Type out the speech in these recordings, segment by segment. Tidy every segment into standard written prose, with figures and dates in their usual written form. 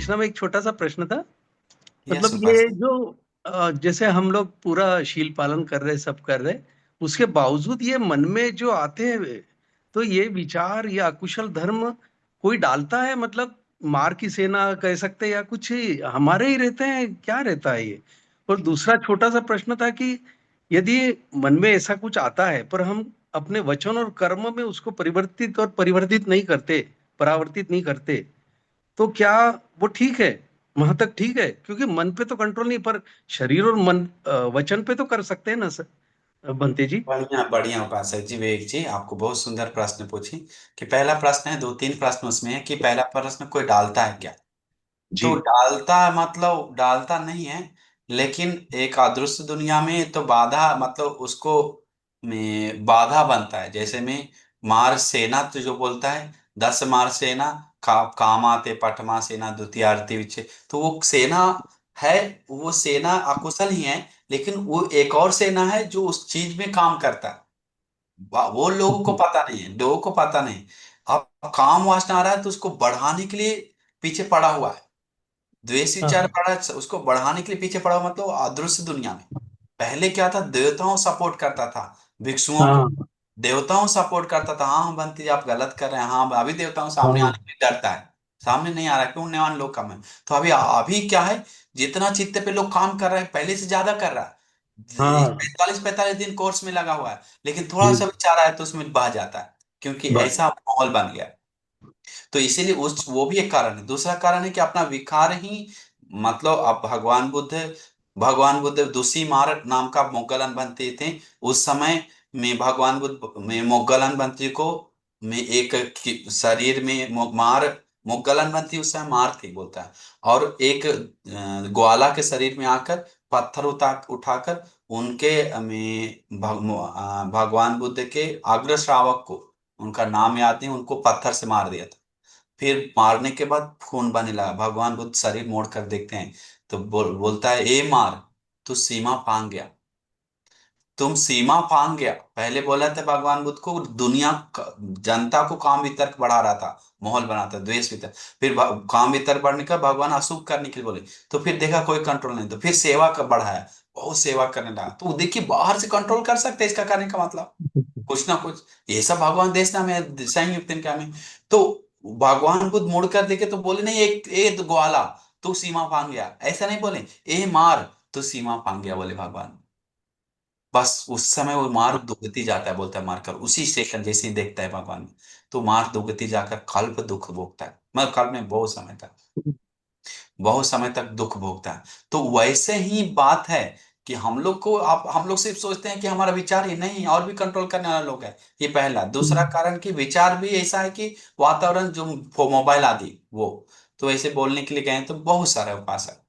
पूछना में एक छोटा-सा प्रश्न था। यस मतलब उपास। ये जो जैसे हम लोग पूरा शील पालन कर रहे हैं, सब कर रहे हैं, उसके बावजूद ये मन में जो आते हैं, तो ये विचार या अकुशल धर्म कोई डालता है मतलब मार की सेना कह सकते हैं या कुछ हमारे ही रहते हैं, क्या रहता है ये? और दूसरा छोटा-सा प्रश्न था कि यदि मन में ऐसा कुछ आता है, पर हम अपने वचन और कर्म में उसको परिवर्तित और परिवर्तित नहीं करते, परावर्तित नहीं करते, तो क्या वो ठीक है? वहाँ तक ठीक है? क्योंकि मन पे तो कंट्रोल नहीं पर शरीर और मन वचन पे तो कर सकते हैं ना बंते जी? बढ़िया बढ़िया उपासक जी, विवेक जी, आपको बहुत सुंदर प्रश्न पूछी। कि पहला प्रश्न है, दो तीन प्रश्न उसमें है कि पहला प्रश्न, कोई डालता है क्या? जी। तो डालता मतलब डालता नहीं है, लेकिन एक अदृश्य दुनिया में तो बाधा मतलब उसको में बाधा बनता है। जैसे में मार सेना तो जो बोलता है, 10 मार सेना काम आते पटमा सेना द्वितीय आरती विच्छे। तो वो सेना है, वो सेना अकुशल ही है, लेकिन वो एक और सेना है जो उस चीज में काम करता है। वो लोगों को पता नहीं है, लोगों को पता नहीं। अब काम वासना आ रहा है तो उसको बढ़ाने के लिए पीछे पड़ा हुआ है। द्वेष विचार हाँ, पड़ा, उसको बढ़ाने के लिए पीछे पड़ा हुआ, मतलब अदृश्य दुनिया में। पहले क्या था, देवताओं सपोर्ट करता था, भिक्षुओं को। हाँ, देवताओं सपोर्ट करता था, हाँ बंटी जी आप गलत कर रहे हैं, हाँ अभी देवताओं सामने हाँ, आने में डरता है। सामने नहीं आ रहा है, क्यों? पुण्यवान लोग कम है। तो अभी अभी क्या है, जितना चित्त पे लोग काम कर रहे हैं पहले से ज्यादा कर रहा है। हाँ। 45-45 दिन कोर्स में लगा हुआ है, लेकिन थोड़ा सा जी, विचार आया तो उसमें बह जाता है, क्योंकि बस। ऐसा माहौल बन गया। तो इसीलिए उस वो भी एक कारण है। दूसरा कारण है कि अपना विकार ही, मतलब अब भगवान बुद्ध दूसरी मार नाम का मोगलन बनते थे। उस समय में भगवान बुद्ध में मोगलन बनती को में एक शरीर में मार, मोगलन बनती उस समय मार थी बोलता है। और एक ग्वाला के शरीर में आकर पत्थर उठाकर उनके में भगवान बुद्ध के अग्र श्रावक को, उनका नाम याद नहीं, उनको पत्थर से मार दिया था। फिर मारने के बाद खून बहने लगा, भगवान बुद्ध शरीर मोड़ कर देखते हैं तो बोलता है, ए मार, तू सीमा फांग गया, तुम सीमा फांग गया। पहले बोला था भगवान बुद्ध को, दुनिया जनता को काम वितर्क बढ़ा रहा था, माहौल बनाता द्वेष वितर्क। फिर काम वितर्क बढ़ने का भगवान अशुभ करने के लिए बोले, तो फिर देखा कोई कंट्रोल नहीं, तो फिर सेवा का बढ़ाया, बहुत सेवा करने लगा। तो देखिए बाहर से कंट्रोल कर सकते हैं, इसका करने का मतलब कुछ ना कुछ, ये सब भगवान देश नाम है, संयुक्त इनका में। तो भगवान बुद्ध मुड़ कर देखे तो बोले नहीं, एक ए ग्वाला तू सीमा फांग गया, ऐसा नहीं बोले, ए मार तू सीमा फांग गया, बोले भगवान। बस उस समय वो मार दुखती जाता है, बोलता है मारकर उसी सेकंड जैसे ही देखता है भगवान में, तो मार दुखती जाकर कल्प दुख भोगता है, मतलब कल्प में बहुत समय तक दुख भोगता है। तो वैसे ही बात है कि हम लोग को, आप हम लोग सिर्फ सोचते हैं कि हमारा विचार ही नहीं, और भी कंट्रोल करने वाले लोग हैं। ये पहला। दूसरा कारण कि विचार भी ऐसा है कि वातावरण जो मोबाइल आदि वो, तो ऐसे बोलने के लिए गए तो बहुत सारे उपासक,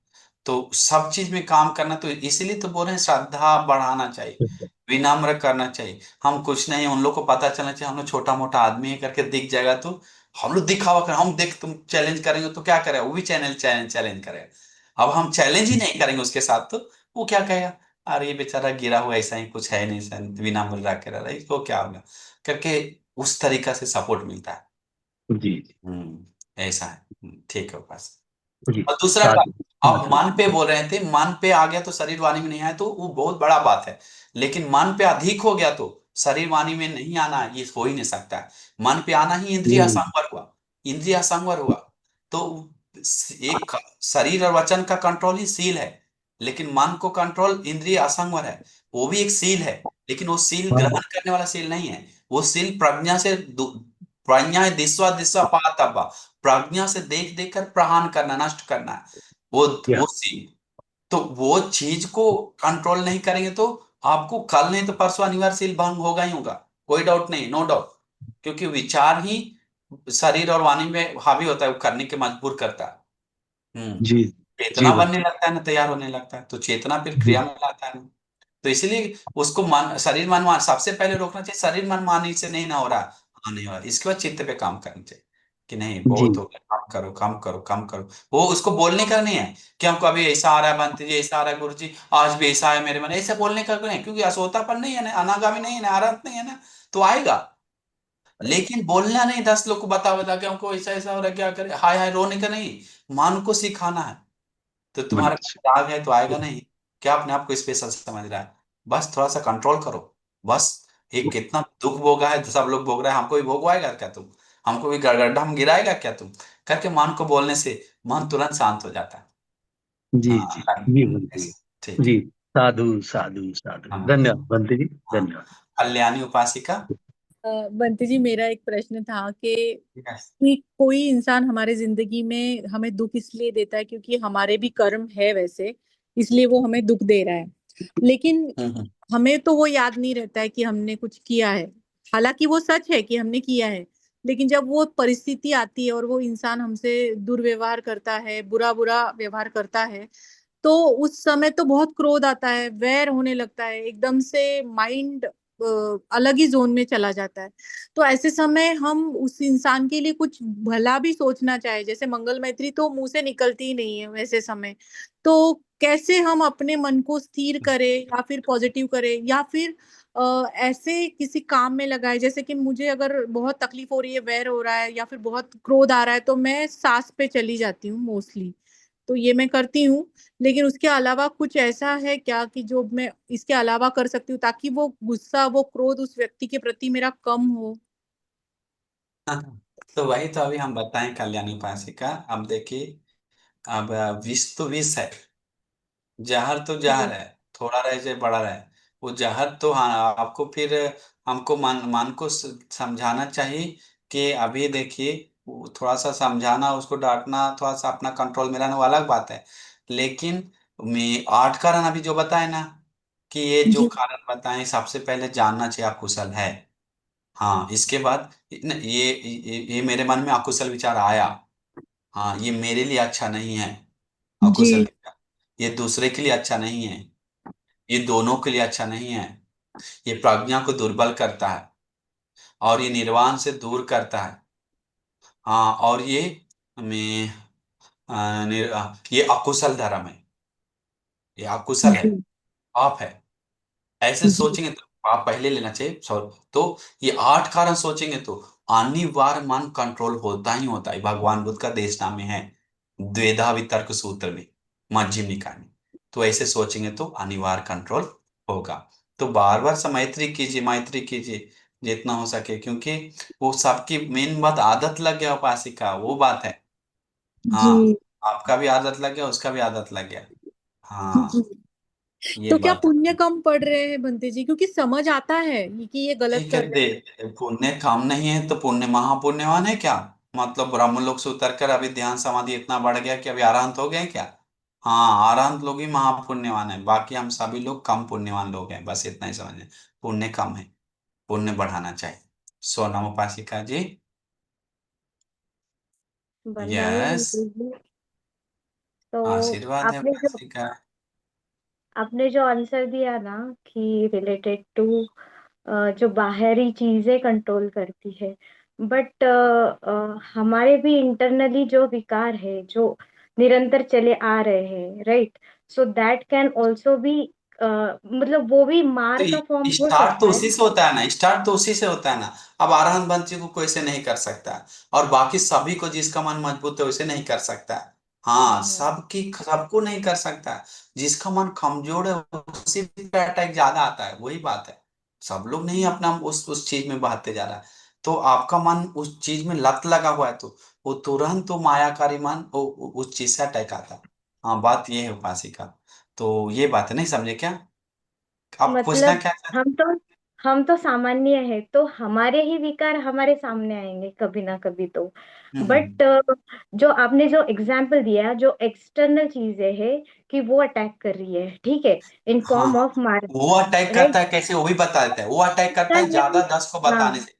तो सब चीज में काम करना, तो इसीलिए तो बोल रहे हैं श्रद्धा बढ़ाना चाहिए, विनम्र करना चाहिए। हम कुछ नहीं, उन लोग को पता चलना चाहिए हम लोग छोटा मोटा आदमी है करके दिख जाएगा तो हम लोग दिखावा कर, हम देख तुम चैलेंज करेंगे तो क्या करेगा, वो भी चैनल चैलेंज चैलेंज करेगा। अब हम चैलेंज ही नहीं करेंगे उसके साथ तो वो क्या कहेगा, अरे ये बेचारा गिरा हुआ ऐसा ही कुछ है नहीं सर, विनम्र रह के रह रहा है, इसको क्या होगा करके, उस तरीका से सपोर्ट मिलता है। जी, ऐसा है। ठीक है बस। जी। और दूसरा का, साथ आप मन पे बोल रहे थे, मन पे आ गया तो शरीर वाणी में नहीं आया तो वो बहुत बड़ा बात है। लेकिन मन पे अधिक हो गया तो शरीर वाणी में नहीं आना, ये हो ही नहीं सकता है। मन पे आना ही इंद्रिय हुँ, संवर हुआ, इंद्रिय संवर हुआ। तो एक शरीर और वचन का कंट्रोल ही सील है, लेकिन मन को कंट्रोल इंद्रिय असंवर है। वो भी एक सील है, लेकिन वो सील हाँ, ग्रहण करने वाला सील नहीं है। वो सील प्रज्ञा से प्रज्ञा दिस्वा दिस्वा पातब्बा, प्रज्ञा से देख देख कर प्रहान करना, नष्ट करना है। वो या वो सीन, तो वो चीज को कंट्रोल नहीं करेंगे तो आपको कल नहीं तो परसों अनिवार्य भंग होगा ही होगा, कोई डाउट नहीं, नो डाउट। क्योंकि विचार ही शरीर और वाणी में हावी होता है, वो करने के मजबूर करता है। जी, जी चेतना बनने बंते लगता है ना, तैयार होने लगता है, तो चेतना फिर जी, क्रिया में लाता है ना। तो इसीलिए उसको मन शरीर मन मान सबसे पहले रोकना चाहिए, शरीर मन मानी से नहीं ना हो रहा, हाँ नहीं हो रहा, इसके बाद चित्त पे काम करना चाहिए कि नहीं जी, बहुत हो गया, कम करो कम करो कम करो। वो उसको बोलने का नहीं है कि हमको अभी ऐसा आ रहा है, बनते जी ऐसा आ रहा है, गुरु जी आज भी ऐसा है मेरे मन, ऐसे बोलने का नहीं है, क्योंकि असोतापन नहीं है ना, अनागामी नहीं है ना, अरहत नहीं है ना, तो आएगा। लेकिन बोलना नहीं, 10 लोग को बता बता के हमको ऐसा ऐसा हो रहा है, क्या करे, हाय हाय रोने का नहीं, मन को सिखाना है। तो मन तुम्हारा से। राग है तो आएगा नहीं, क्या अपने आप को स्पेशल समझ रहा है, बस थोड़ा सा कंट्रोल करो। बस एक कितना दुख भोगा है, सब लोग भोग रहा है, हमको भी भोगवाएगा क्या तुम, हमको भी गड़गड्ढा में गिराएगा क्या तुम, करके मन को बोलने से मन तुरंत शांत हो जाता है। जी जी हाँ जी बनते जी। ठीक है। जी, साधु साधु साधु, हाँ धन्यवाद बनते जी, हाँ। धन्यवाद। कल्याणी उपासिका। बंटी जी, मेरा एक प्रश्न था ठीक है। कि कोई इंसान हमारे जिंदगी में हमें दुख इसलिए देता है क्योंकि हमारे भी कर्म है वैसे, इसलिए वो हमें दुख दे रहा है। लेकिन हम्म। हमें तो वो याद नहीं रहता है कि हमने कुछ किया है। हालांकि वो सच है कि हमने किया है, लेकिन जब वो परिस्थिति आती है और वो इंसान हमसे दुर्व्यवहार करता है, बुरा बुरा व्यवहार करता है, तो उस समय तो बहुत क्रोध आता है, वैर होने लगता है, एकदम से माइंड अलग ही जोन में चला जाता है। तो ऐसे समय हम उस इंसान के लिए कुछ भला भी सोचना चाहे, जैसे मंगल मैत्री तो मुंह से निकलती ही नहीं है वैसे समय। तो कैसे हम अपने मन को स्थिर करें या फिर पॉजिटिव करें, या फिर ऐसे किसी काम में लगाए, जैसे कि मुझे अगर बहुत तकलीफ हो रही है, वैर हो रहा है या फिर बहुत क्रोध आ रहा है, तो मैं सांस पे चली जाती हूँ मोस्टली। तो ये मैं करती हूँ। लेकिन उसके अलावा कुछ ऐसा है क्या कि जो मैं इसके अलावा कर सकती हूँ ताकि वो गुस्सा, वो क्रोध उस व्यक्ति के प्रति मेरा कम हो? हाँ, तो वही तो अभी हम बताएं कल्याणी उपासिका। अब देखिए, अब विष तो विष है, जहर तो जहर जी है, थोड़ा रहे चाहे बड़ा रहे, वो जहर तो, हाँ आपको फिर हमको मन मन को समझाना चाहिए कि अभी देखिए, वो थोड़ा सा समझाना, उसको डांटना, थोड़ा सा अपना कंट्रोल में रहना, वो अलग बात है। लेकिन मैं 8 कारण अभी जो बताए ना, कि ये जो जी कारण बताए, सबसे पहले जानना चाहिए अकुशल है। हाँ, इसके बाद ये मेरे मन में अकुशल विचार आया, हाँ ये मेरे लिए अच्छा नहीं है, जी अकुशल विचार, ये दूसरे के लिए अच्छा नहीं है, ये दोनों के लिए अच्छा नहीं है, ये प्रज्ञा को दुर्बल करता है, और ये निर्वाण से दूर करता है। हाँ, और ये मैं ये अकुशल धर्म है, ये अकुशल है, जी पाप है। ऐसे जी सोचेंगे तो पाप पहले लेना चाहिए, सॉरी, तो ये 8 कारण सोचेंगे तो अनिवार्य मन कंट्रोल होता ही होता है, भगवान बुद्ध का देश नाम में है, द्वेधा वितर्क सूत्र में, मध्यम निकाय में। तो ऐसे सोचेंगे तो अनिवार्य कंट्रोल होगा। तो बार बार से मैत्री कीजिए, मैत्री कीजिए जितना हो सके, क्योंकि वो सबकी मेन बात, आदत लग गया उपासिका, वो बात है। जी हाँ, आपका भी आदत लग गया, उसका भी आदत लग गया। जी। हाँ, ये तो क्या बात पुण्य है। कम पड़ रहे हैं बंते जी? क्योंकि समझ आता है कि ये गलत ठीक है, कर रहे हैं। पुण्य काम नहीं है तो पुण्य महापुण्यवान है क्या, मतलब ब्रह्मलोक से उतरकर अभी ध्यान समाधि इतना बढ़ गया कि अभी अरहंत हो गए क्या। हाँ, अरहंत लोग ही महापुण्यवान है, बाकी हम सभी लोग कम पुण्यवान लोग हैं, बस इतना ही समझें। पुण्य कम है, पुण्य बढ़ाना चाहिए। सोनम उपासिका जी। बढ़िया है यस, अंकुर जी। तो आशीर्वाद है आपने जो उपासिका। आपने जो आंसर दिया ना कि रिलेटेड टू जो बाहरी चीजें कंट्रोल करती है, बट हमारे भी इंटरनली जो विकार है जो निरंतर चले आ रहे हैं, right? So that can also be, मतलब वो भी मार का फॉर्म तो हो स्टार्ट तो सकता है। उसी से होता है ना, स्टार्ट तो उसी से होता है ना। अब अरहंत बंसी को कोई से नहीं कर सकता, और बाकी सभी को, जिसका मन मजबूत है उसे नहीं कर सकता। हाँ, हम्म, सबकी सबको नहीं कर सकता, जिसका मन कमजोर है उसी पे अटैक ज्यादा आता है, वही बात है। सब लोग नहीं अपना उस चीज में बहते जा रहा है। तो आपका मन उस चीज में लत लगा हुआ है, तो वो तुरंत वो मायाकारी मन उस चीज से अटैक आता है। हाँ, बात ये है उपासिका। तो ये बात है, नहीं समझे क्या, आप पूछना मतलब क्या। हम तो हम तो सामान्य है, तो हमारे ही विकार हमारे सामने आएंगे कभी ना कभी तो। हम्म। बट जो आपने जो एग्जाम्पल दिया, जो एक्सटर्नल चीजें है कि वो अटैक कर रही है, ठीक है, इन हाँ फॉर्म हाँ, ऑफ मार, वो अटैक करता राइट? है कैसे, वो भी बता देता है, वो अटैक करता है ज्यादा 10 को हाँ बताने से।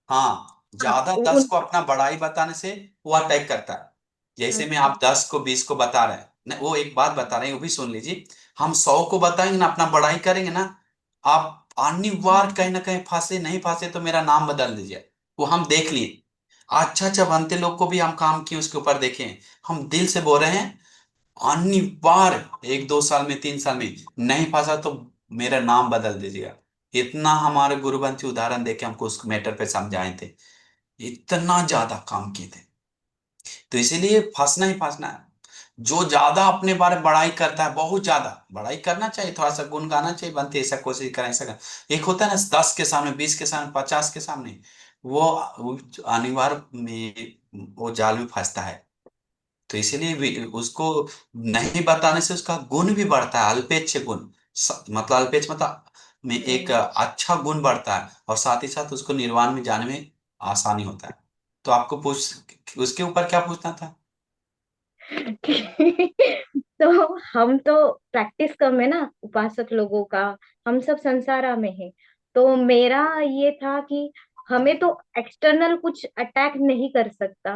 हाँ, हाँ ज्यादा 10 उन को अपना बड़ाई बताने से वो अटैक करता है। जैसे में अच्छा। आप 10 को 20 को बता रहे हैं ना, वो एक बात बता रहे हैं, वो भी सुन लीजिए। हम 100 को बताएंगे ना, अपना बड़ाई करेंगे ना, आप अनिवार्य कहीं ना कहीं फंसे, नहीं फंसे तो मेरा नाम बदल दीजिए। वो हम देख लिए, अच्छा अच्छा बनते लोग को भी हम काम किए, उसके ऊपर देखें, हम दिल से बोल रहे हैं, अनिवार्य 1 2 साल में 3 साल में नहीं फंसा तो मेरा नाम बदल दीजिएगा। इतना हमारे गुरुवंशी उदाहरण देके हमको उस मैटर पे समझाए थे, इतना ज्यादा काम किए थे। तो इसीलिए फंसना ही फंसना है। जो ज्यादा अपने बारे में बड़ाई करता है, बहुत ज्यादा बड़ाई करना चाहिए, थोड़ा सा गुण गाना चाहिए, बनते ऐसा कोशिश करें, ऐसा करें। एक होता है ना 10 के सामने, 20 के सामने, 50 के सामने, वो अनिवार्य में वो जाल में फंसता है। तो इसीलिए उसको नहीं बताने से उसका गुण भी बढ़ता है, अल्पेच गुण। मतलब अल्पेच मतलब में एक अच्छा गुण बढ़ता है, और साथ ही साथ उसको निर्वाण में जाने में आसानी होता है। तो आपको पूछ उसके ऊपर क्या पूछना था? तो हम तो प्रैक्टिस कम है ना उपासक लोगों का, हम सब संसारा में है। तो मेरा ये था कि हमें तो एक्सटर्नल कुछ अटैक नहीं कर सकता,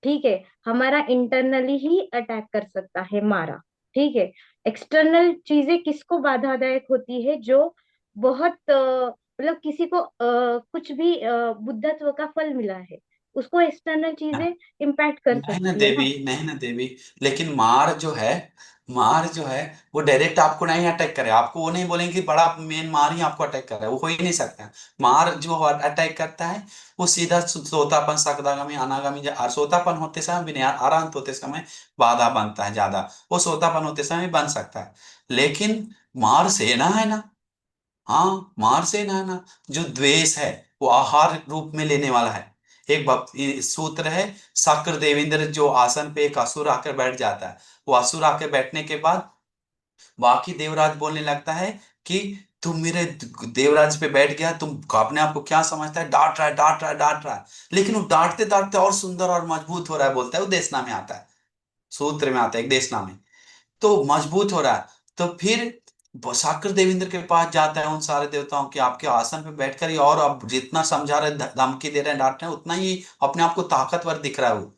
ठीक है, हमारा इंटरनली ही अटैक कर सकता है मारा, ठीक है। एक्सटर्नल चीजें किसको बाधादायक होती है? जो बहुत मतलब किसी को कुछ भी बुद्धत्व का फल मिला है, उसको एक्सटर्नल चीजें इम्पैक्ट कर नहीं ना सकती है देवी, ना। नहीं ना देवी, लेकिन मार जो है वो डायरेक्ट आपको नहीं अटैक करे, आपको वो नहीं बोलेंगे कि बड़ा मेन मार ही आपको अटैक कर रहा है, वो हो ही नहीं सकता है। मार जो अटैक करता है वो सीधा सोतापन, सकदागामी, अनागामी, सोतापन होते समय विनय, आरांत होते समय बाधा बनता है ज्यादा, वो सोतापन होते समय बन सकता है। लेकिन मार सेना है ना, हाँ मार से ना जो द्वेष है वो आहार रूप में लेने वाला है। एक ये सूत्र है, शक्र देवेंद्र जो आसन पे एक असुर आकर बैठ जाता है, वो असुर आकर बैठने के बाद बाकी देवराज बोलने लगता है कि तुम मेरे देवराज पे बैठ गया, तुम अपने आप को क्या समझता है, डांट रहा है, डांट रहा है, डांट रहा है। लेकिन वो डांटते डांटते और सुंदर और मजबूत हो रहा है, बोलता है, वो देशना में आता है, सूत्र में आता है एक देशना में, तो मजबूत हो रहा है। तो फिर शाक्र देवेंद्र के पास जाता है उन सारे देवताओं के, आपके आसन पे बैठकर ही, और अब जितना समझा रहे, धमकी दे रहे हैं, डांट रहे हैं, उतना ही अपने आप को ताकतवर दिख रहा है वो।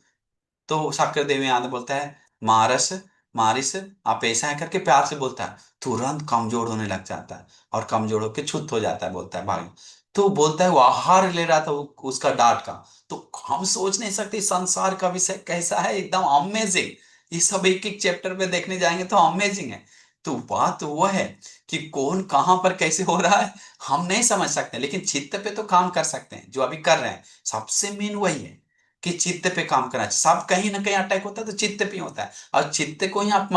तो शाक्र देव यादव बोलता है, मारस, मारिस, आप ऐसा है करके प्यार से बोलता है, तुरंत कमजोर होने लग जाता है, और कमजोर होकर छुत हो जाता है, बोलता है भाग। तो बोलता है वो आहार ले रहा था उसका डांट का। तो हम सोच नहीं सकते संसार का विषय कैसा है, एकदम अमेजिंग। ये सब एक एक चैप्टर में देखने जाएंगे तो अमेजिंग है। तो बात वो है कि कौन कहां पर कैसे हो रहा है हम नहीं समझ सकते, लेकिन चित्त पे तो काम कर सकते हैं, जो अभी कर रहे हैं। सबसे मेन वही है कि चित्त पे काम करना चाहिए। सब कहीं ना कहीं अटैक होता है तो चित्त पे ही होता है, और चित्त को ही आप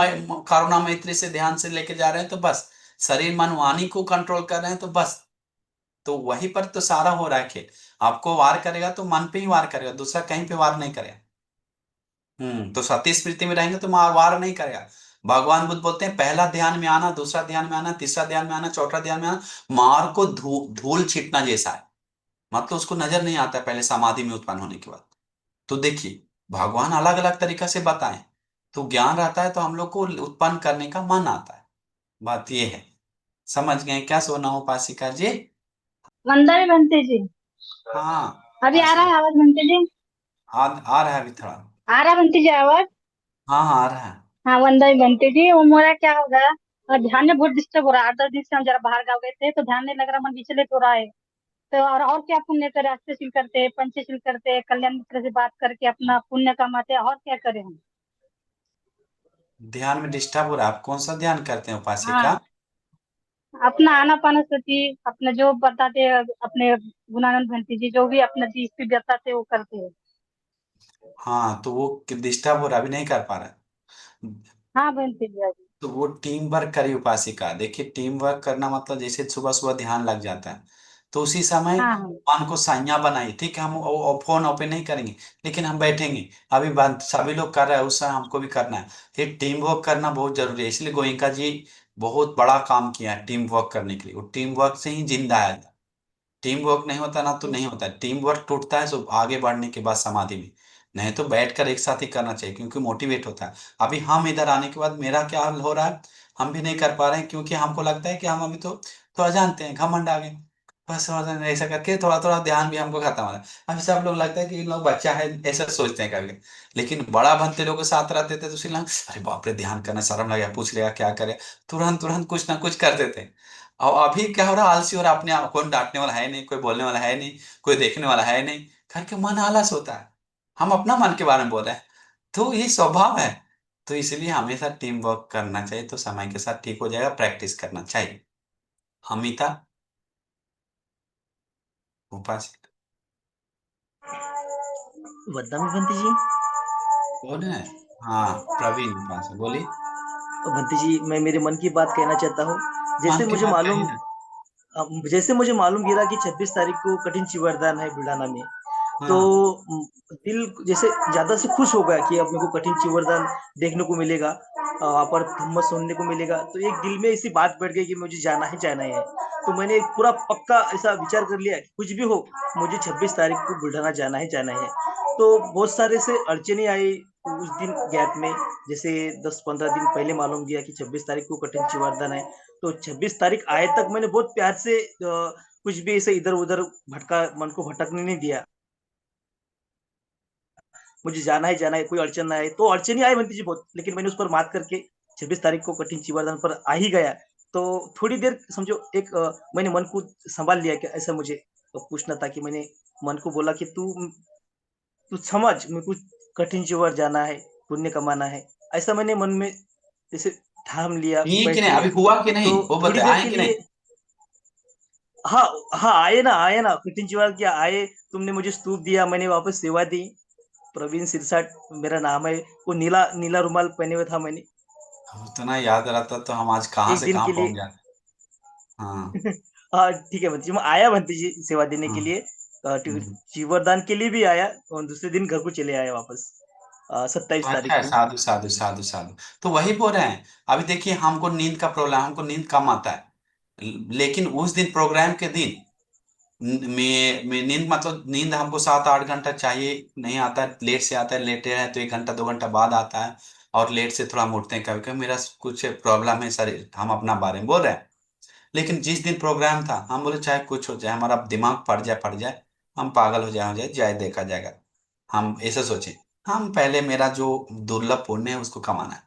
करुणा मैत्री से ध्यान से लेके जा रहे हैं तो बस, शरीर मन वाणी को कंट्रोल कर रहे हैं तो बस, तो वहीं पर तो सारा हो रहा है खेल। आपको वार करेगा तो मन पे ही वार करेगा, दूसरा कहीं पे वार नहीं करेगा। तो सती स्मृति में रहेंगे तो वार नहीं करेगा। भगवान बुद्ध बोलते हैं, पहला ध्यान में आना, दूसरा ध्यान में आना, तीसरा ध्यान में आना, चौथा ध्यान में आना, मार को धूल छीटना जैसा है। मतलब उसको नजर नहीं आता है पहले समाधि में उत्पन्न होने के बाद। तो देखिए, भगवान अलग अलग तरीका से बताएं, तो ज्ञान रहता है तो हम लोग को उत्पन्न करने का मन आता है। बात ये है। समझ गए क्या सोना उपासिका जी? वंदना भी बनते जी। हाँ। अभी आ रहा उपासिका, है आवाज बनते जी? आ रहा है अभी थोड़ा। आ रहा बनते जी आवाज? हाँ हाँ, आ रहा है। हाँ वंदना भी बनते जी। वो मोरा क्या होगा, और ध्यान में बहुत डिस्टर्ब हो रहा है। 8-10 दिन से हम जरा बाहर गाँव गए थे तो ध्यान नहीं लग रहा, मन विचलित हो रहा है। तो और क्या पुण्य करे, अष्टशील करते, पंचशील करते, कल्याण मित्र से बात करके अपना पुण्य कमाते, और क्या करें हम। ध्यान में डिस्टर्ब हो रहा है, आप कौन सा ध्यान करते हैं हाँ, उपासिका? अपना आनापान सती, अपने जो बताते हैं, अपने गुणानंद भंती जी जो भी अपना जी स्थिति बताते हैं, वो करते हैं। हाँ, तो वो डिस्टर्ब हो रहा है, अभी नहीं कर पा रहा है। हाँ बनते जी अभी। तो वो टीम वर्क करी उपासिका। देखिए, टीम वर्क करना मतलब जैसे सुबह सुबह ध्यान लग जाता है, तो उसी समय हाँ हाँ मन को संज्ञा बनाइए, ठीक है, हम फोन ओपन नहीं करेंगे, लेकिन हम बैठेंगे। अभी सभी लोग कर रहे हैं, उस समय हमको भी करना है। एक टीम वर्क करना बहुत जरूरी है, इसलिए गोयनका जी बहुत बड़ा काम किया है टीम वर्क करने के लिए। वो टीम वर्क से ही जिंदा है। टीम वर्क नहीं होता ना तो नहीं होता, टीम वर्क टूटता है तो आगे बढ़ने के बाद समाधि में। नहीं तो बैठकर एक साथ ही करना चाहिए, क्योंकि मोटिवेट होता है। अभी हम इधर आने के बाद मेरा क्या हाल हो रहा है, हम भी नहीं कर पा रहे हैं, क्योंकि हमको लगता है कि हम अभी तो थोड़ा जानते हैं, घमंड आ गए, बस थोड़ा सा ऐसा करके थोड़ा थोड़ा ध्यान भी हमको खत्म हो रहा है। अभी सब लोग लगता है कि इन लोग बच्चा है, ऐसा सोचते हैं करके। लेकिन बड़ा बनते लोग के साथ रहते थे तो उससे लगा, अरे बाप रे, ध्यान करना शर्म लगे, पूछ लेगा क्या करे, तुरंत तुरंत कुछ ना कुछ कर देते हैं। और अभी क्या हो रहा है, आलसी हो रहा है, अपने आप, कोई डांटने वाला है नहीं, कोई बोलने वाला है नहीं, कोई देखने वाला है नहीं, करके मन आलस होता है। हम अपना मन के बारे में बोल रहे हैं, तो ये स्वभाव है। तो इसलिए हमेशा टीम वर्क करना चाहिए, तो समय के साथ ठीक हो जाएगा, प्रैक्टिस करना चाहिए। अमिता। भोपाल से। वरदान बंटी जी। कौन है? हाँ, प्रवीण भोपाल से, बोलिए। बंटी जी, मैं मेरे मन की बात कहना चाहता हूँ। मन जैसे की मुझे बात कहिए मालूम ना। जैसे मुझे मालूम गिरा कि 26 तारीख को कठिन चिवरदान है बुल्ढाना में। तो हाँ। दिल जैसे ज्यादा से खुश हो गया कि अब मेरे को कठिन चिवरदान देखने को मिलेगा, वहाँ पर थम्मस सुनने को मिलेगा। तो एक दिल में ऐसी बात बैठ गई कि मुझे जाना ही जाना है। तो मैंने एक पूरा पक्का ऐसा विचार कर लिया कि कुछ भी हो, मुझे 26 तारीख को बुल्ढाना जाना ही जाना है। तो बहुत सारे से अड़चने आई उस दिन गैप में। जैसे 10-15 दिन पहले मालूम दिया कि 26 तारीख को कठिन चिवरदान है। तो 26 तारीख आए तक मैंने बहुत प्यार से कुछ भी ऐसे इधर उधर भटका, मन को भटकने नहीं दिया। मुझे जाना ही जाना है, कोई अड़चन ना आए। तो अड़चन ही आई बंटी जी बहुत, लेकिन मैंने उस पर मात करके 26 तारीख को कठिन चिवरदान पर आ ही गया। तो थोड़ी देर समझो एक मैंने मन को संभाल लिया कि ऐसा मुझे पूछना था। कि मैंने मन को बोला कि तू तू समझ, मेरे को कठिन चिवर जाना है, पुण्य कमाना है। ऐसा मैंने मन में जैसे ठान लिया, ये कि बैठ नहीं, अभी लिया। हुआ कि तो नहीं वो थोड़ी बताए, देर आए के कि नहीं? लिए, हाँ, हाँ, आए ना, कठिन चिवर क्या आए। तुमने मुझे स्तूप दिया, मैंने वापस सेवा दी। प्रवीण सिरसाट मेरा नाम है। वो नीला नीला रुमाल पहने हुए था मैंने उतना याद रहता तो हम आज कहाँ एक से दिन कहाँ के पहुंच लिए। जाते। हाँ। हाँ ठीक है बंटी जी, मैं आया बंटी जी सेवा देने के हाँ। लिए। हम्म। चिवरदान के लिए भी आया और दूसरे दिन घर को चले आया वापस, तो 27 तारीख अच्छा है, को। साधु साधु साधु साधु। तो वही बोल रहे हैं। अभी देखिए, हमको नींद का प्रॉब्लम, हमको नींद कम आता है। लेकिन उस दिन, प्रोग्राम के दिन, में नींद, मतलब नींद हमको 7-8 घंटा चाहिए, नहीं आता है, लेट से आता है, लेटे हैं तो 1 घंटा 2 घंटा बाद आता है। और लेट से थोड़ा उठते हैं, कभी कभी मेरा कुछ प्रॉब्लम है सर, हम अपना बारे में बोल रहे हैं। लेकिन जिस दिन प्रोग्राम था, हम बोले चाहे कुछ हो जाए, हमारा दिमाग फट जाए, हम पागल हो जाए देखा जाएगा। हम ऐसे सोचे, हम पहले मेरा जो दुर्लभ पुण्य है उसको कमाना है।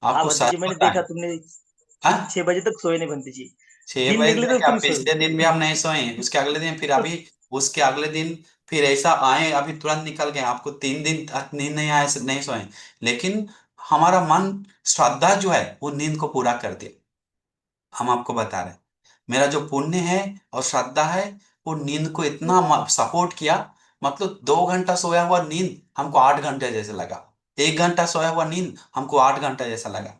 हाँ आपको बंटी जी, सच मैंने बताएं। देखा तुमने हाँ, 6 बजे तक सोए नहीं बंटी जी। दिन 6 बजे निकले तक तो क्या, तुम सोए। पिछले दिन भी हम नहीं सोए, उसके अगले दिन फिर अभी, उसके अगले दिन फिर ऐसा आए, अभी तुरंत निकल गए, आपको 3 दिन तक नींद नहीं आए, नहीं सोए। लेकिन हमारा मन, श्रद्धा जो है वो नींद को पूरा कर दिया। हम आपको बता रहे हैं, मेरा जो पुण्य है और श्रद्धा है, वो नींद को इतना सपोर्ट किया। मतलब 2 घंटा सोया हुआ नींद हमको 8 घंटे जैसे लगा। 1 घंटा सोया हुआ नींद हमको 8 घंटा जैसा लगा।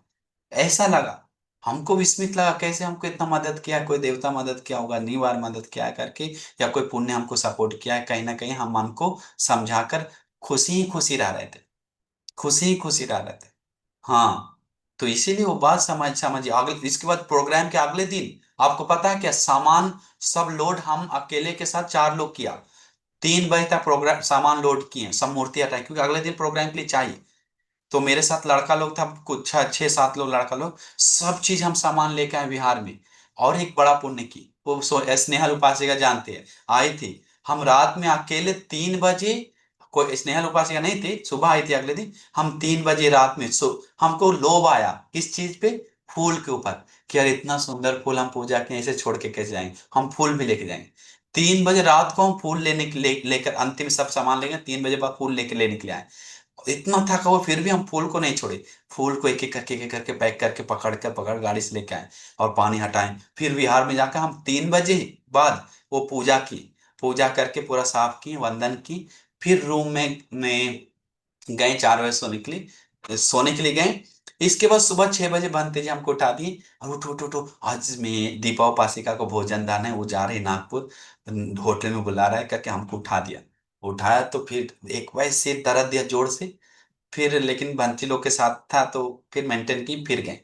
ऐसा लगा, हमको विस्मित लगा, कैसे हमको इतना मदद किया, कोई देवता मदद किया होगा, निवार मदद किया है करके, या कोई पुण्य हमको सपोर्ट किया है। कहीं ना कहीं हम मन को समझाकर खुशी ही खुशी रह रहे थे, खुशी ही खुशी रह रहे थे। हाँ। तो इसीलिए वो बात समझिए। अगले, इसके बाद प्रोग्राम के अगले दिन, आपको पता है क्या, सामान सब लोड हम अकेले के साथ 4 लोग किया। 3 बजे तक प्रोग्राम सामान लोड किए, सब मूर्ति हटाई, क्योंकि अगले दिन प्रोग्राम के लिए चाहिए। तो मेरे साथ लड़का लोग था कुछ 6-7 लोग, लड़का लोग, सब चीज हम सामान लेके आए बिहार में। और एक बड़ा पुण्य की, वो स्नेहल उपासिका जानते हैं, आई थी। हम रात में अकेले 3 बजे, कोई स्नेहल उपासिका नहीं थी, सुबह आई थी अगले दिन। हम 3 बजे रात में हमको लोभ आया किस चीज पे, फूल के ऊपर, कि यार इतना सुंदर फूल हम पूजा के ऐसे छोड़ के कैसे जाएंगे, हम फूल भी लेके जाएंगे। 3 बजे रात को हम फूल लेकर अंतिम सब सामान लेंगे, 3 बजे बाद फूल ले निकले आए। इतना थका हुआ फिर भी हम फूल को नहीं छोड़े। फूल को एक एक करके पैक करके पकड़ गाड़ी से लेके आए, और पानी हटाएं। फिर बिहार में जाकर हम 3 बजे बाद वो पूजा की, पूजा करके पूरा साफ की, वंदन की। फिर रूम में गए, 4 बजे सोने के लिए गए। इसके बाद सुबह 6 बजे बनते जी हमको उठा दिए, और उठो उठो उठो, आज में दीपा उपासिका को भोजन दान है, वो जा रही नागपुर, होटल में बुला रहा है करके हमको उठा दिया। उठाया तो फिर एक बार सिर दर्द दिया जोर से। फिर लेकिन बंटी लोग के साथ था तो फिर मेंटेन की, फिर गए।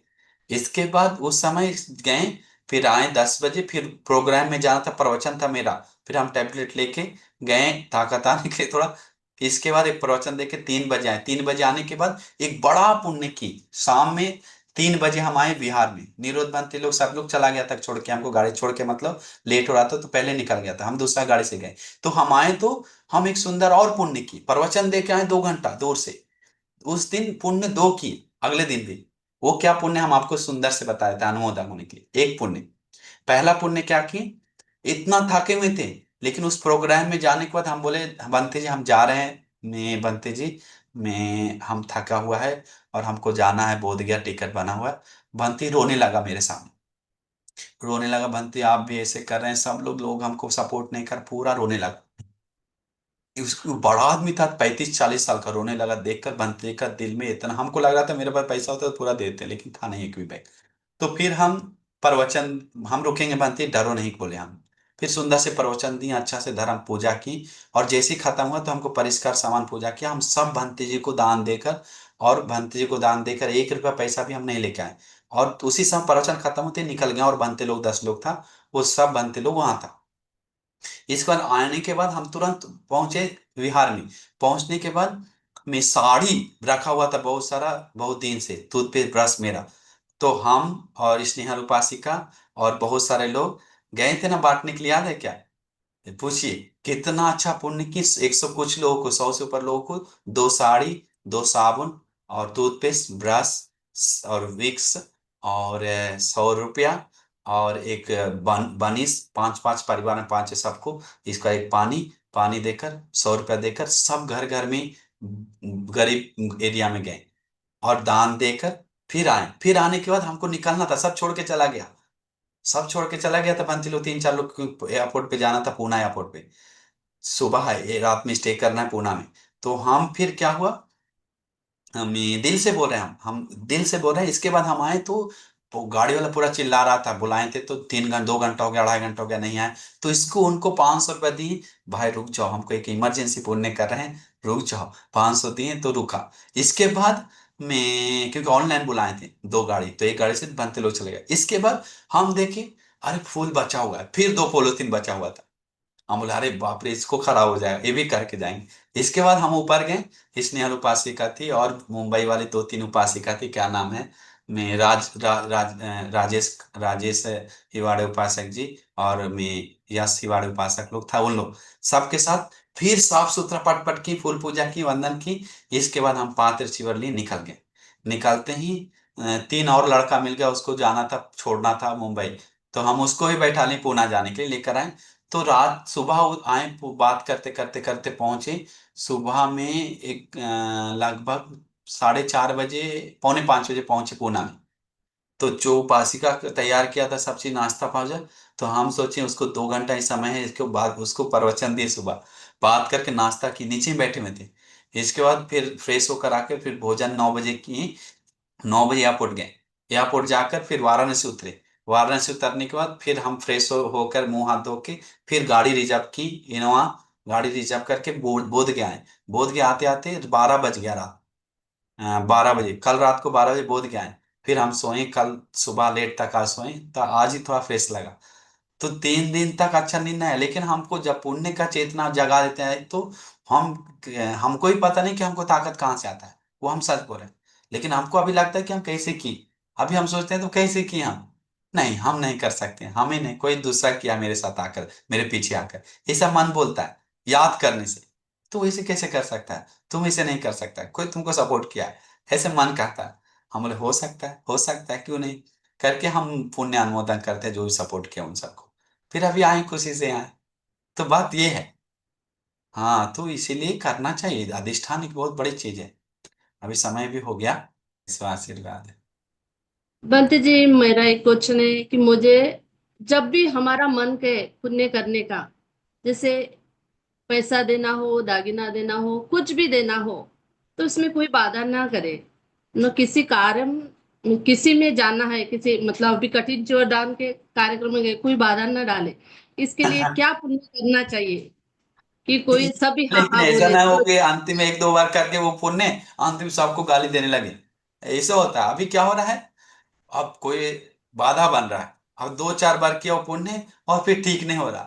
इसके बाद उस समय गए, फिर आए 10 बजे, फिर प्रोग्राम में जाना था, प्रवचन था मेरा। फिर हम टैबलेट लेके गए, ताकत आने के लिए थोड़ा। इसके बाद एक प्रवचन देके 3 बजे आए। 3 बजे आने के बाद एक बड़ा पुण्य की, शाम में 3 बजे हम आए बिहार में। निरोध बंटी लोग सब लोग चला गया था छोड़ के हमको, गाड़ी छोड़ के, मतलब लेट हो रहा था तो पहले निकल गया था, हम दूसरा गाड़ी से गए। तो हम आए तो हम एक सुंदर और पुण्य की प्रवचन दे के आए 2 घंटा दूर से। उस दिन पुण्य 2 की, अगले दिन भी। वो क्या पुण्य, हम आपको सुंदर से बताए थे अनुमोदक होने के लिए। एक पुण्य, पहला पुण्य क्या की, इतना थके हुए थे, लेकिन उस प्रोग्राम में जाने के बाद हम बोले, बंते जी हम जा रहे हैं, मैं बंते जी, मैं हम थका हुआ है और हमको जाना है बोधगया, टिकट बना हुआ है। बंती रोने लगा मेरे सामने। रोने लगा बंटी, आप भी ऐसे कर रहे हैं, सब लोग हमको सपोर्ट नहीं कर, पूरा रोने लगा। उसको बड़ा आदमी था, 35-40 साल का, रोने लगा देखकर बंटी का दिल में इतना, हमको लग रहा था मेरे पास पैसा होता तो पूरा देते, लेकिन था नहीं एक भी बैग। तो फिर हम प्रवचन, हम रुकेंगे बनते, डरो नहीं बोले हम। फिर सुंदर से प्रवचन दिए, अच्छा से धर्म पूजा की। और जैसे ही खत्म हुआ तो हमको परिष्कार सामान पूजा किया, हम सब भंते जी को दान देकर, और भंते जी को दान देकर 1 रुपया पैसा भी हम नहीं लेके आए। और उसी समय प्रवचन खत्म होते ही निकल गए, और बनते लोग 10 लोग था, वो सब बनते लोग वहां था। इसके बाद आने के बाद हम तुरंत पहुंचे विहार में। पहुंचने के बाद मैं साड़ी रखा हुआ था बहुत सारा, बहुत दिन से, टूथपेस्ट ब्रश मेरा। तो हम और स्नेहल उपासिका और बहुत सारे लोग गए थे ना बांटने के लिए, याद है क्या? पूछिए कितना अच्छा पुण्य की, 100 कुछ लोगों को, 100 से ऊपर लोगों को 2 साड़ी, 2 साबुन और टूथपेस्ट ब्रश और विक्स और 100 रुपया और एक बनिस, 5-5 परिवार में 5 है सबको, इसका एक पानी, पानी देकर 100 रुपया देकर सब घर घर में गरीब एरिया में गए और दान देकर फिर आए। फिर आने के बाद हमको निकलना था, सब छोड़ के चला गया, सब छोड़ के चला गया था बंती लोग, 3-4 लोग एयरपोर्ट पे जाना था, पूना एयरपोर्ट पे। सुबह है, रात में स्टे करना है पूना में। तो हम फिर क्या हुआ, हम दिल से बोल रहे हैं, हम दिल से बोल रहे हैं। इसके बाद हम आए तो वो गाड़ी वाला पूरा चिल्ला रहा था, बुलाए थे तो 3 घंटे, 2 घंटा हो गया, 2.5 घंटा हो गया, नहीं आए। तो इसको उनको 500 रुपया दी, भाई रुक जाओ, हमको एक इमरजेंसी पुण्य कर रहे हैं, रुक जाओ, 500 दिए तो रुका। इसके बाद मैं, क्योंकि ऑनलाइन बुलाए थे 2 गाड़ी, तो एक गाड़ी से बनते लोग चले गए। इसके बाद हम देखे, अरे फूल बचा हुआ है, फिर 2 पॉलीथीन बचा हुआ था। हम बोले अरे बाप रे, इसको खराब हो जाएगा, ये भी करके जाएंगे। इसके बाद हम ऊपर गए, स्नेहल उपासिका थी और मुंबई वाली 2-3 उपासिका थी, क्या नाम है, मैं राजेश राजेश हिवाड़े उपासक जी, और मैं यश हिवाड़े उपासक लोग था, उन लोग सबके साथ फिर साफ सुथरा पट पट की, फूल पूजा की, वंदन की। इसके बाद हम पात्र चिवर लिए निकल गए। निकलते ही 3 और लड़का मिल गया, उसको जाना था, छोड़ना था मुंबई। तो हम उसको भी बैठा लें पूना जाने के लिए, लेकर आए। तो रात सुबह आए, बात करते करते करते पहुंचे। सुबह में एक लगभग 4:30 बजे, पौने 5 बजे पहुंचे पूना में। तो जो उपासिका तैयार किया था सब चीज, नाश्ता पाजा, तो हम सोचे उसको 2 घंटा ही समय है, इसके बाद उसको प्रवचन दिए सुबह, बात करके नाश्ता की, नीचे ही बैठे हुए थे। इसके बाद फिर फ्रेश होकर आके फिर भोजन 9 बजे की, 9 बजे एयरपोर्ट गए। एयरपोर्ट जाकर फिर वाराणसी उतरे। वाराणसी उतरने के बाद फिर हम फ्रेश होकर मुंह हाथ धो के फिर गाड़ी रिजर्व की, इनोवा गाड़ी रिजर्व करके बोध गया आए। बोध गया आते आते 12 बज गया रात, 12 बजे, कल रात को 12 बजे बोध गया आए। फिर हम सोए, कल सुबह लेट तक आज सोए, तो आज ही थोड़ा फ्रेश लगा। तो 3 दिन तक अच्छा नींद नहीं आया, लेकिन हमको जब पुण्य का चेतना जगा देते हैं तो हम, हमको ही पता नहीं कि हमको ताकत कहाँ से आता है, वो हम सच बोल रहे हैं। लेकिन हमको अभी लगता है कि हम कैसे की, अभी हम सोचते हैं तो कैसे किए हम, नहीं हम नहीं कर सकते, हमें नहीं, कोई दूसरा किया मेरे साथ आकर, मेरे पीछे आकर, ऐसा मन बोलता है याद करने से। तो ऐसे कैसे कर सकता है, तुम इसे नहीं कर सकता, कोई तुमको सपोर्ट किया है, ऐसे मन कहता है। हम बोले हो सकता है, हो सकता है, क्यों नहीं, करके हम पुण्य अनुमोदन करते हैं जो भी सपोर्ट किया उन सबको। फिर अभी आए, खुशी से आए। तो बात ये है। हाँ, तो इसीलिए करना चाहिए, अधिष्ठान एक बहुत बड़ी चीज है। अभी समय भी हो गया, ईश्वर आशीर्वाद है। बंटी जी, मेरा एक क्वेश्चन है कि मुझे जब भी हमारा मन करे पुण्य करने का, जैसे पैसा देना हो, दागिना देना हो, कुछ भी देना हो, तो उसमें कोई बाधा ना करे, न किसी कार्य, किसी में जाना है, किसी मतलब अभी कठिन दान के कार्यक्रम में गए, कोई बाधा ना डाले, इसके लिए क्या पुण्य करना चाहिए कि कोई सभी हाँ लेकिन हाँ ऐसा बोले ना हो तो। कि अंतिम 1-2 बार करके वो पुण्य, अंतिम सबको गाली देने लगे। ऐसा होता है, अभी क्या हो रहा है, अब कोई बाधा बन रहा है, अब 2-4 बार किया वो पुण्य और फिर ठीक नहीं हो रहा,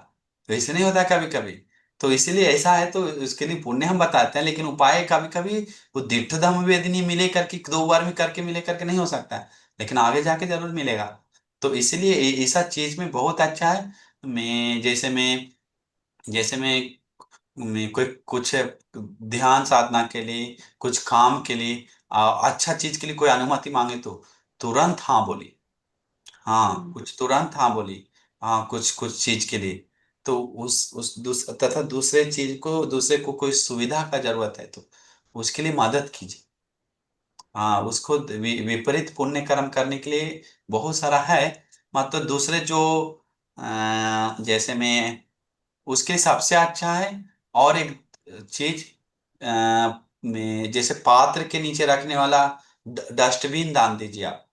तो ऐसे नहीं होता कभी कभी। तो इसीलिए ऐसा है, तो उसके लिए पुण्य हम बताते हैं, लेकिन उपाय कभी कभी वो दीर्घधम वेदनी मिले करके 2 बार में करके मिले करके नहीं हो सकता है, लेकिन आगे जाके जरूर मिलेगा। तो इसलिए ऐसा चीज में बहुत अच्छा है। मैं कोई कुछ ध्यान साधना के लिए, कुछ काम के लिए, अच्छा चीज के लिए कोई अनुमति मांगे तो तुरंत हाँ बोली, हाँ कुछ तुरंत हाँ बोली, हाँ कुछ कुछ चीज के लिए। तो तथा दूसरे को कोई सुविधा का जरूरत है तो उसके लिए मदद कीजिए। हाँ, उसको विपरीत पुण्य कर्म करने के लिए बहुत सारा है, मतलब दूसरे जो जैसे में उसके लिए सबसे अच्छा है। और एक चीज में जैसे पात्र के नीचे रखने वाला डस्टबिन दान दीजिए आप,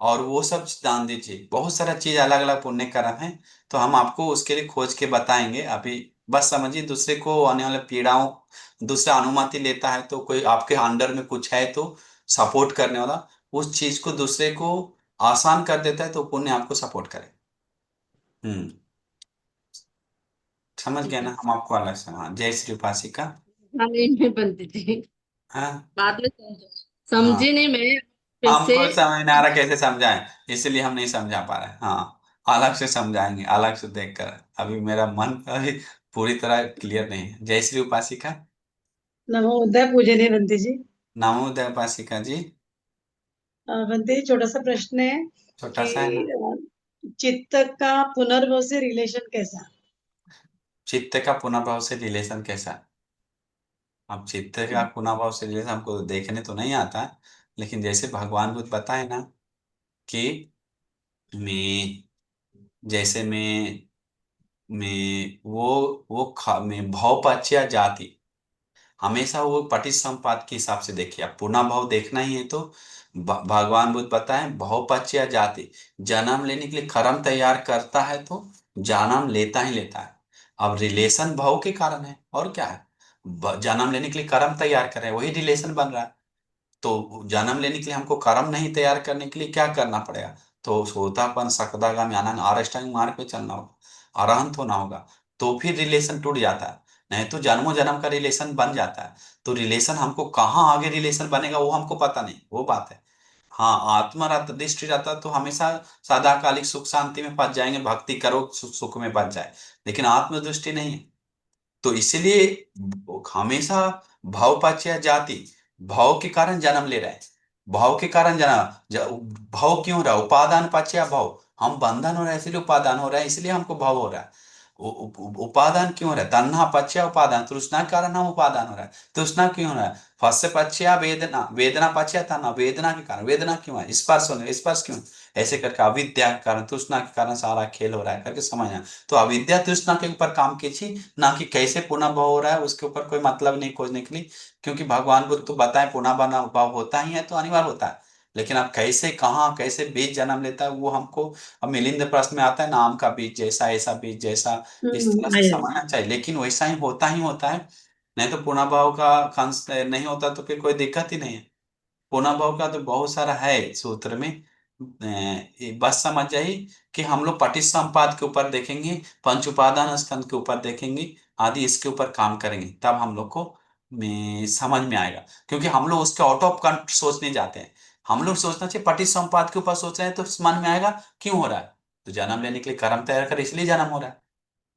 और वो सब दान दीजिए। बहुत सारा चीज अलग अलग पुण्य कर्म है, तो हम आपको उसके लिए खोज के बताएंगे। अभी बस समझिए, दूसरे को आने वाले पीड़ाओं, दूसरा अनुमति लेता है तो कोई आपके अंडर में कुछ है तो सपोर्ट करने वाला उस चीज को दूसरे को आसान कर देता है, तो पुण्य आपको सपोर्ट करे। हम्म, समझ ठीक गए है। ना? हम आपको अलग से, हाँ, जय श्री उपासिका। हाँ, नहीं बनती थी, हाँ बाद में समझो। हाँ, समझी नहीं मैं, फिर से। हमको समझ नहीं आ रहा कैसे समझाएं, इसलिए हम नहीं समझा पा रहे। हाँ, अलग से समझाएंगे, अलग से देखकर। अभी मेरा मन अभी पूरी तरह क्लियर नहीं है। जय श्री उपासिका। नमो उदय पूजनीय बंदी जी। नमो उदय उपासिका जी। बंदी जी, छोटा सा प्रश्न है छोटा कि सा है ना। चित्त का पुनर्भव से रिलेशन कैसा? चित्त का पुनर्भाव से रिलेशन कैसा? अब चित्त का पुनर्भाव से रिलेशन हमको देखने तो नहीं आता है, लेकिन जैसे भगवान बुद्ध बताए ना कि मैं, जैसे मैं मैं भवपच्य जाति, हमेशा वो पटिसंपाद के हिसाब से देखिए। आप पूर्णा भाव देखना ही है तो भगवान बुद्ध बताएं भवपच्य जाति, जन्म लेने के लिए कर्म तैयार करता है तो जन्म लेता ही लेता है। अब रिलेशन भाव के कारण है, और क्या है? जन्म लेने के लिए कर्म तैयार कर रहे हैं, वही रिलेशन बन रहा है। तो जन्म लेने के लिए हमको कर्म नहीं तैयार करने के लिए क्या करना पड़ेगा? तो सोतापन सकदागामी अनंग अष्टांग मार्ग पे चलना होगा, अरहंत होना होगा, तो फिर रिलेशन टूट जाता है। नहीं तो जन्मों जन्म का रिलेशन बन जाता है। तो रिलेशन हमको कहाँ आगे रिलेशन बनेगा वो हमको पता नहीं, वो बात है। हाँ, आत्मा रहता, दृष्टि रहता तो हमेशा सदाकालिक सुख शांति में पच जाएंगे, भक्ति करो सुख में पच जाए। लेकिन आत्मदृष्टि नहीं है, तो इसीलिए हमेशा भावपच्य जाति, भाव के कारण जन्म ले रहे हैं। भाव के कारण भाव क्यों हो रहा है? उपादान पच्य भाव, हम बंधन हो रहा है इसलिए उपादान हो रहा है, इसलिए हमको भाव हो रहा है। उपादान क्यों हो रहा है? तन्हा पच्य उपादान, तृष्णा के कारण हम उपादान हो रहा है। तृष्णा क्यों हो रहा है? फस्य पच्य वेदना, वेदना पच्य तन्हा, वेदना के कारण वेदना क्यों है? स्पर्श होने, स्पर्श क्यों? ऐसे करके अविद्या के कारण, तृष्णा के कारण सारा खेल हो रहा है करके समझना। तो अविद्या तृष्णा के ऊपर काम कीजिए, ना कि कैसे पुनः भाव हो रहा है उसके ऊपर कोई मतलब नहीं खोजने के लिए। क्योंकि भगवान बुद्ध तो बताए पुनः बना भाव होता ही है तो अनिवार्य होता है। लेकिन अब कैसे, कहाँ, कैसे बीज जन्म लेता है वो हमको, अब मिलिंद प्रश्न में आता है नाम का बीज जैसा, ऐसा बीज जैसा, इस तरह से आया। समझना चाहिए। लेकिन वैसा ही होता है। नहीं तो पुनः भाव का कंस नहीं होता तो फिर कोई दिक्कत ही नहीं है। पुनर्भव का तो बहुत सारा है सूत्र में। ये बस समझ जाइए कि हम लोग पटिसंपाद के ऊपर देखेंगे, पंच उपादान स्कंद के ऊपर देखेंगे, आदि इसके ऊपर काम करेंगे, तब हम लोग को समझ में आएगा। क्योंकि हम लोग उसके आउट ऑफ कंट सोचने जाते हैं। हम लोग सोचना चाहिए पटिसंपाद के ऊपर सोच रहे हैं तो मन में आएगा क्यों हो रहा है? तो जन्म लेने के लिए कर्म तैयार कर, इसलिए जन्म हो रहा है।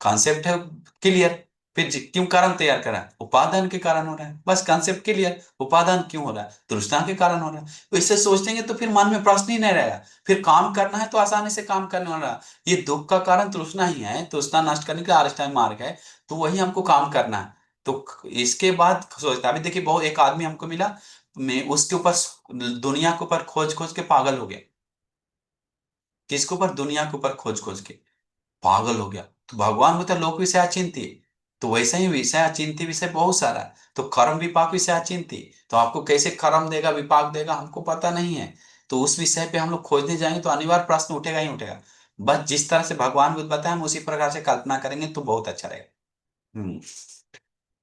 कॉन्सेप्ट है क्लियर। फिर क्यों कारण तैयार करा? उपादान के कारण हो रहा है, बस कॉन्सेप्ट क्लियर। उपादान क्यों हो रहा है? तृष्णा के कारण हो रहा है। तो इससे सोचेंगे तो फिर मन में प्रश्न ही नहीं रहेगा। फिर काम करना है तो आसानी से काम करने वाला। ये दुख का कारण तृष्णा ही है, तृष्णा नष्ट करने के लिए अष्टांग मार्ग है, तो वही हमको काम करना है। तो इसके बाद सोचता, अभी देखिए बहुत एक आदमी हमको मिला, मैं उसके ऊपर, दुनिया के ऊपर खोज खोज के पागल हो गया। किसके ऊपर? दुनिया के ऊपर खोज खोज के पागल हो गया। तो भगवान बोलते हैं लोक विषय अचिंत्य, तो वैसे ही विषय अचिंत्य विषय बहुत सारा है। तो कर्म विपाक विषय अचिंत्य, तो आपको कैसे कर्म देगा विपाक देगा हमको पता नहीं है। तो उस विषय पे हम लोग खोजने जाएंगे तो अनिवार्य प्रश्न उठेगा ही उठेगा। बस जिस तरह से भगवान बुद्ध बताए हम उसी प्रकार से कल्पना करेंगे तो बहुत अच्छा रहेगा। हम्म,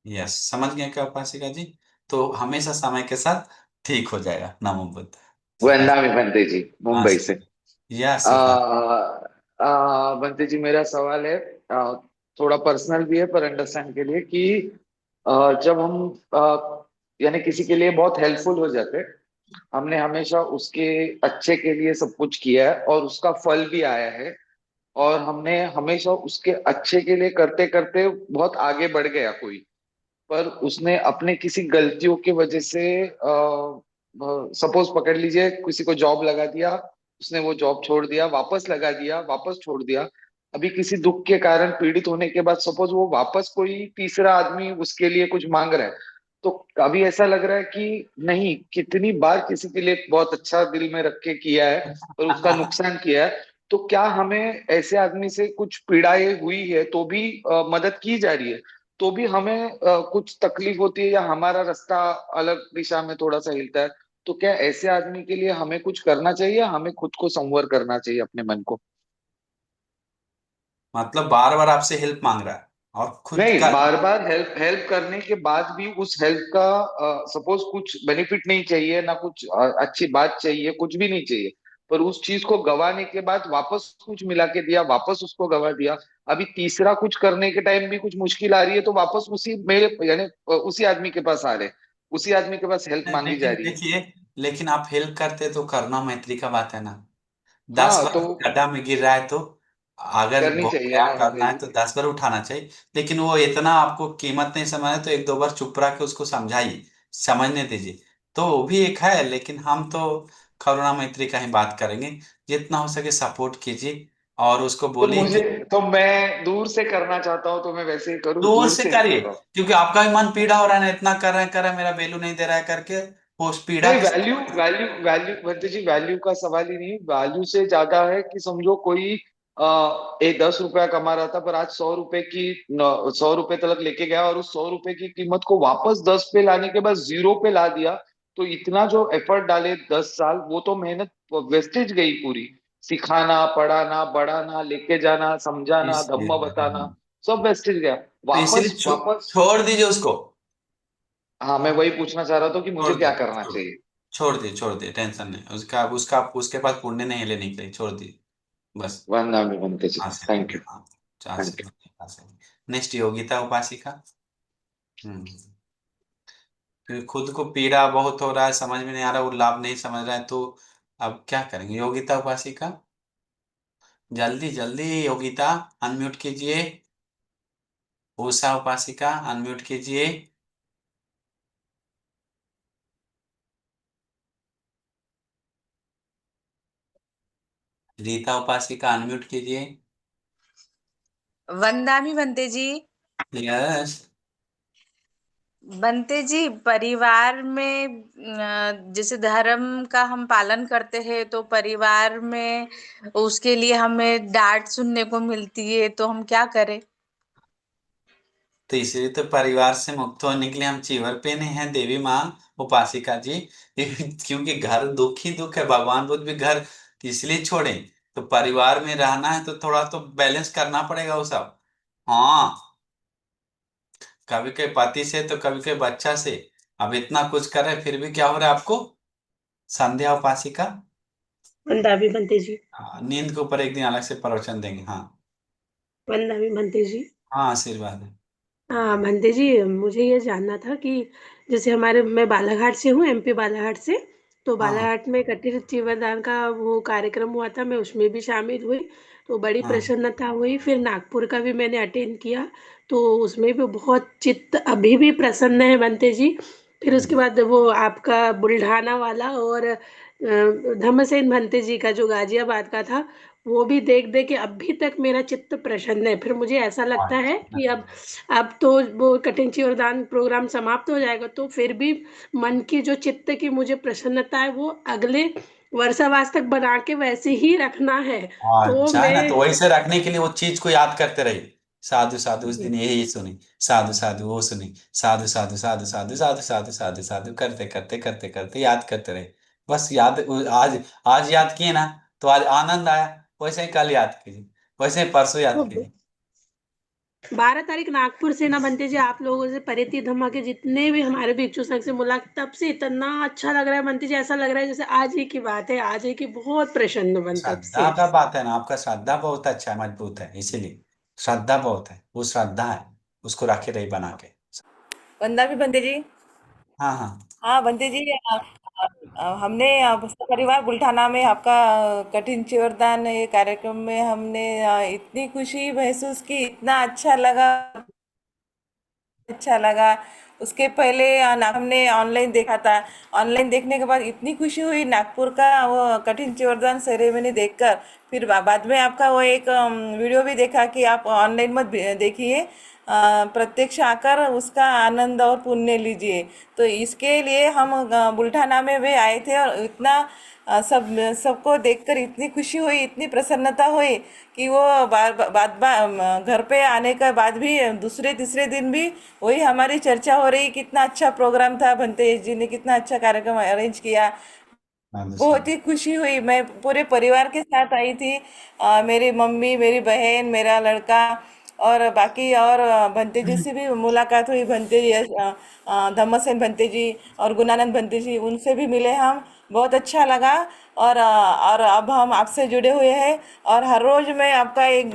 यस, समझ गए क्या उपासिका जी? तो हमेशा समय के साथ ठीक हो जाएगा। नमो बुद्ध। वंदा में बनते जी, हाँ, मुंबई से। यस। बनते जी, मेरा सवाल है, थोड़ा पर्सनल भी है पर अंडरस्टैंड के लिए कि जब हम यानी किसी के लिए बहुत हेल्पफुल हो जाते, हमने हमेशा उसके अच्छे के लिए सब कुछ किया है और उसका फल भी आया है, और हमने हमेशा उसके अच्छे के लिए करते करते बहुत आगे बढ़ गया कोई, पर उसने अपने किसी गलतियों की वजह से, सपोज पकड़ लीजिए किसी को जॉब लगा दिया, उसने वो जॉब छोड़ दिया, वापस लगा दिया, वापस छोड़ दिया। अभी किसी दुख के कारण पीड़ित होने के बाद सपोज वो वापस कोई तीसरा आदमी उसके लिए कुछ मांग रहा है, तो अभी ऐसा लग रहा है कि नहीं, कितनी बार किसी के लिए बहुत अच्छा दिल में रख के किया है और उसका नुकसान किया है, तो क्या हमें ऐसे आदमी से कुछ पीड़ाएं हुई है तो भी मदद की जा रही है, तो भी हमें कुछ तकलीफ होती है या हमारा रास्ता अलग दिशा में थोड़ा सा हिलता है, तो क्या ऐसे आदमी के लिए हमें कुछ करना चाहिए, हमें खुद को संवर करना चाहिए अपने मन को? मतलब बार बार आपसे हेल्प मांग रहा है और खुद नहीं, का। बार बार हेल्प हेल्प करने के बाद भी उस हेल्प का सपोज कुछ बेनिफिट नहीं चाहिए ना, कुछ अच्छी बात चाहिए, कुछ भी नहीं चाहिए, पर उस चीज को गवाने के बाद वापस कुछ मिला के दिया, वापस उसको गवा दिया, अभी तीसरा कुछ करने के टाइम भी कुछ मुश्किल आ रही है तो वापस उसी मेरे यानी उसी आदमी के पास आ रहे, उसी आदमी के पास हेल्प मांगी जा लेकिन रही है। देखिए, लेकिन आप हेल्प करते तो करुणा मैत्री का बात है ना। 10 हाँ बार तो गड्ढा में गिर रहा है तो अगर करनी बहुत चाहिए दया ना करना है हेल्प। तो 10 बार उठाना चाहिए। लेकिन वो इतना आपको कीमत नहीं समझ रहा, तो एक दो बार चुप रह के उसको समझाइए, समझने दीजिए। तो वो भी एक है, लेकिन हम तो करुणा मैत्री का ही बात करेंगे। जितना हो सके सपोर्ट कीजिए और उसको तो बोलिए मुझे कि तो मैं दूर से करना चाहता हूँ, तो मैं वैसे ही करूँ, दूर दूर से से ही करिए, कर रहा हूँ। क्योंकि आपका भी मन पीड़ा हो रहा है ना, इतना कर रहे हैं मेरा वैल्यू नहीं दे रहा है करके। वो उस पीड़ा नहीं, के वैल्यू साथ। वैल्यू वैल्यू भंते जी, वैल्यू का सवाल ही नहीं, वैल्यू से ज्यादा है कि समझो कोई एक 10 रुपया कमा रहा था पर आज 100 रुपए की 100 रुपए तक लेके गया और उस 100 रुपए की कीमत को वापस 10 पे लाने के बाद 0 पे ला दिया, तो इतना जो एफर्ट डाले 10 साल, वो तो मेहनत वेस्टेज गई पूरी। सिखाना, पढ़ाना, बढ़ाना, लेके जाना, समझाना, इसलिए धम्म बताना, सब वेस्टेज गया। तो इसलिए वापस वापस। छोड़ दीजिए उसको। हाँ, मैं वही पूछना चाह रहा था कि छोड़ मुझे क्या दीजिए, करना चाहिए। छोड़ दिए, टेंशन नहीं, उसका उसका उसके पास पुण्य नहीं लेने के लिए छोड़ दिए बस। वंदना भी बनते जी, हाँ से थैंक यू। हाँ, चार से थैंक यू। नेक्स्ट योगिता उपासिका। हम्म। फिर खुद को पीड़ा बहुत हो रहा है, समझ में नहीं आ रहा, वो लाभ नहीं समझ रहा है, तो अब क्या करेंगे योगिता उपासिका? जल्दी जल्दी योगिता, अनम्यूट कीजिए। उषा उपासिका, अनम्यूट कीजिए। रीता उपासिका, अनम्यूट कीजिए। वंदामी बनते जी। यस। बनते जी, परिवार में जैसे धर्म का हम पालन करते हैं तो परिवार में उसके लिए हमें डांट सुनने को मिलती है, तो हम क्या करें? तो इसलिए तो परिवार से मुक्त होने के लिए हम चीवर पहने हैं देवी माँ उपासिका जी। क्योंकि घर दुख ही दुख है, भगवान बुद्ध भी घर इसलिए छोड़े। तो परिवार में रहना है तो थोड़ा तो बैलेंस करना पड़ेगा वो सब। हाँ, कभी के पति से तो कभी के बच्चा से। अब इतना कुछ कर रहे फिर भी क्या हो रहा है आपको? संध्या उपासिका। वंदावी बनते जी। हाँ, नींद के ऊपर एक दिन अलग से प्रवचन देंगे। हाँ। वंदावी बनते जी। हाँ, आशीर्वाद है। हाँ बनते जी, मुझे ये जानना था कि जैसे मैं बालाघाट से हूँ, एमपी बालाघाट से। तो हाँ हाँ बालाघाट में कटिल चीवरदान का वो कार्यक्रम हुआ था, मैं उसमें भी शामिल हुई। तो बड़ी हाँ। प्रसन्नता हुई। फिर नागपुर का भी मैंने अटेंड किया, तो उसमें भी बहुत चित्त अभी भी प्रसन्न है बनते जी। फिर उसके हम्म। बाद वो आपका बुल्ढाना वाला और धम्मसेन भंते जी का जो गाजियाबाद का था, वो भी देख देख के अभी तक मेरा चित्त प्रसन्न है। फिर मुझे ऐसा लगता है कि अब तो वो कठिन चिवरदान प्रोग्राम समाप्त हो जाएगा, तो फिर भी मन की जो चित्त की मुझे प्रसन्नता है वो अगले वर्षावास तक बना के वैसे ही रखना है। तो अच्छा है ना, तो मैं वैसे रखने के लिए वो चीज को याद करते रहिए। साधु साधु, उस जी दिन यही सुनी, साधु साधु वो सुनी, साधु साधु साधु साधु साधु साधु साधु साधु करते करते करते करते याद करते रहे। बस याद आज, आज याद किए ना तो आज आनंद आया। वैसे ही कल याद कीजिए, वैसे ही परसों याद तो कीजिए। 12 तारीख नागपुर से ना बनते जी, आप लोगों से परिधि धम्मा के जितने भी हमारे भिक्षु संघ से मुलाकात, तब से इतना अच्छा लग रहा है बनते जी, ऐसा लग रहा है जैसे आज ही की बात है, आज ही की। बहुत प्रसन्न बन तब श्रद्धा से। का बात है ना, आपका श्रद्धा बहुत अच्छा है, मजबूत है, इसीलिए श्रद्धा बहुत है, वो श्रद्धा है, उसको रखे रही बना के। वंदा भी बनते जी। हाँ हाँ हाँ बनते जी, हमने परिवार बुल्ढाना में आपका कठिन चिवरदान ये कार्यक्रम में हमने इतनी खुशी महसूस की, इतना अच्छा लगा। उसके पहले हमने ऑनलाइन देखा था। ऑनलाइन देखने के बाद इतनी खुशी हुई नागपुर का वो कठिन चिवरदान सेरेमनी देखकर। फिर बाद में आपका वो एक वीडियो भी देखा कि आप ऑनलाइन मत देखिए, प्रत्यक्ष आकर उसका आनंद और पुण्य लीजिए। तो इसके लिए हम बुल्ढाना में भी आए थे और इतना सबको देखकर इतनी खुशी हुई, इतनी प्रसन्नता हुई कि वो घर पे आने के बाद भी दूसरे तीसरे दिन भी वही हमारी चर्चा हो रही, कितना अच्छा प्रोग्राम था, भंतेश जी ने कितना अच्छा कार्यक्रम अरेंज किया। बहुत ही खुशी हुई। मैं पूरे परिवार के साथ आई थी, मेरी मम्मी, मेरी बहन, मेरा लड़का और बाकी और भंते जी से भी मुलाकात हुई। भंते जी धम्मसेन भंते जी और गुणानंद भंते जी, उनसे भी मिले हम, बहुत अच्छा लगा। और अब हम आपसे जुड़े हुए हैं और हर रोज मैं आपका एक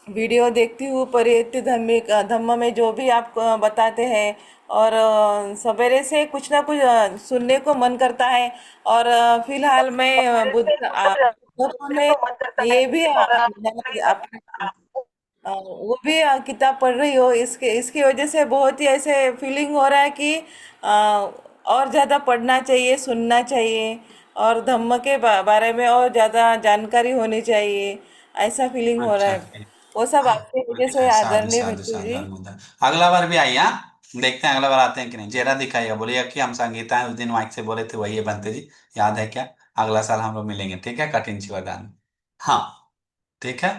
वीडियो देखती हूँ, परियति धार्मिक धम्म में जो भी आप बताते हैं और सवेरे से कुछ ना कुछ सुनने को मन करता है। और फिलहाल मैं बुद्ध में ये भी वो भी किताब पढ़ रही हो, इसकी वजह से बहुत ही ऐसे फीलिंग हो रहा है कि और ज़्यादा पढ़ना चाहिए, सुनना चाहिए और धम्म के बारे में और ज़्यादा जानकारी होनी चाहिए, ऐसा फीलिंग हो रहा अच्छा है। वो सब आपकी वजह से साधु आदरणीय साधु भंते साधु जी। धर्मोधर। अगला बार भी आइए, हाँ, देखते हैं अगला बार आते हैं कि नहीं। चेहरा दिखाइए, बोलिए कि हम संगीता है, उस दिन माइक से बोले थे वही है बनते जी, याद है क्या? अगला साल हम लोग मिलेंगे, ठीक है, कठिन शिवादान। हाँ, ठीक है।